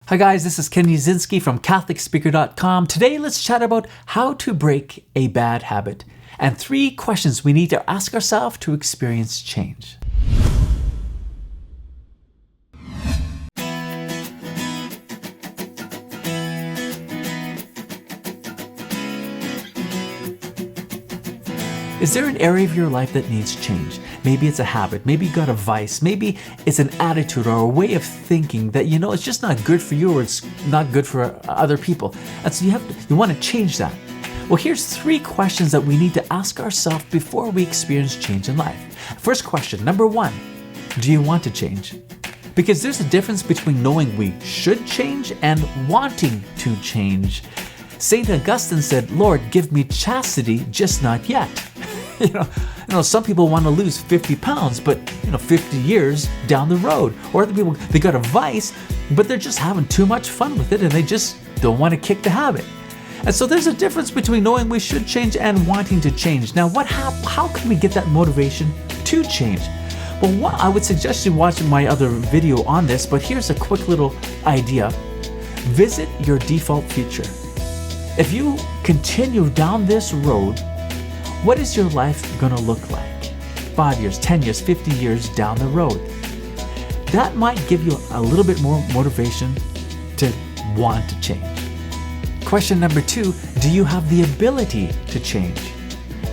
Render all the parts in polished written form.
Hi guys, this is Ken Yasinski from CatholicSpeaker.com. Today let's chat about how to break a bad habit and 3 questions we need to ask ourselves to experience change. Is there an area of your life that needs change? Maybe it's a habit, maybe you got a vice, maybe it's an attitude or a way of thinking that it's just not good for you or it's not good for other people. And so you want to change that. Well, here's 3 questions that we need to ask ourselves before we experience change in life. First question, number 1, do you want to change? Because there's a difference between knowing we should change and wanting to change. St. Augustine said, "Lord, give me chastity, just not yet." Some people want to lose 50 pounds, but 50 years down the road. Or other people, they got a vice, but they're just having too much fun with it and they just don't want to kick the habit. And so there's a difference between knowing we should change and wanting to change. Now, how can we get that motivation to change? Well, I would suggest you watch my other video on this, but here's a quick little idea. Visit your default future. If you continue down this road, what is your life going to look like 5 years, 10 years, 50 years down the road? That might give you a little bit more motivation to want to change. Question number 2, do you have the ability to change?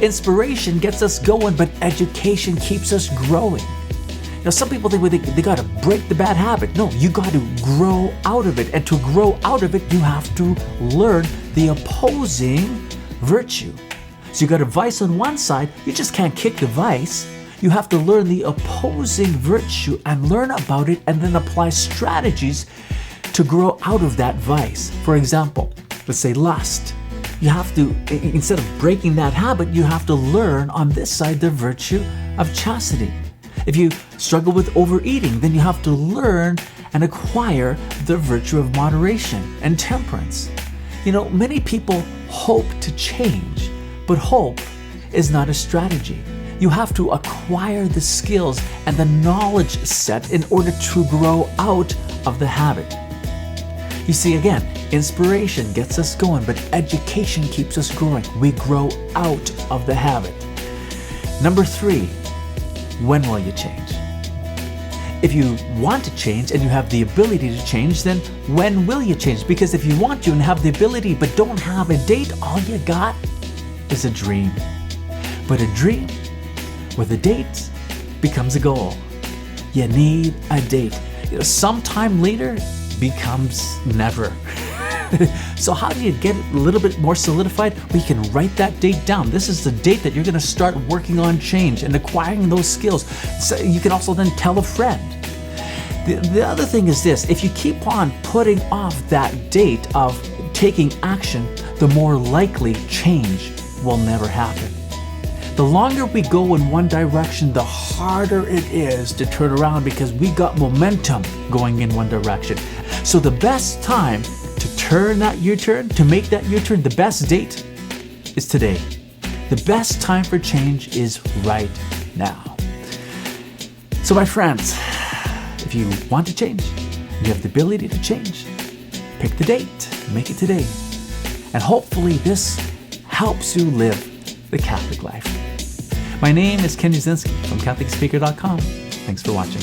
Inspiration gets us going, but education keeps us growing. Some people think they got to break the bad habit. No, you got to grow out of it. And to grow out of it, you have to learn the opposing virtue. So you got a vice on one side, you just can't kick the vice. You have to learn the opposing virtue and learn about it and then apply strategies to grow out of that vice. For example, let's say lust. You have to, instead of breaking that habit, you have to learn on this side the virtue of chastity. If you struggle with overeating, then you have to learn and acquire the virtue of moderation and temperance. Many people hope to change, but hope is not a strategy. You have to acquire the skills and the knowledge set in order to grow out of the habit. You see, again, inspiration gets us going, but education keeps us growing. We grow out of the habit. Number 3, when will you change? If you want to change and you have the ability to change, then when will you change? Because if you want to and have the ability but don't have a date, all you got is a dream. But a dream with a date becomes a goal. You need a date. Sometime later becomes never. So how do you get it a little bit more solidified? Well, you can write that date down. This is the date that you're going to start working on change and acquiring those skills. So you can also then tell a friend. The other thing is this: if you keep on putting off that date of taking action, the more likely change will never happen. The longer we go in one direction, the harder it is to turn around because we got momentum going in one direction. So the best time to turn that U-turn, to make that U-turn, the best date is today. The best time for change is right now. So my friends, if you want to change, you have the ability to change, pick the date, make it today. And hopefully this helps you live the Catholic life. My name is Ken Yasinski from CatholicSpeaker.com. Thanks for watching.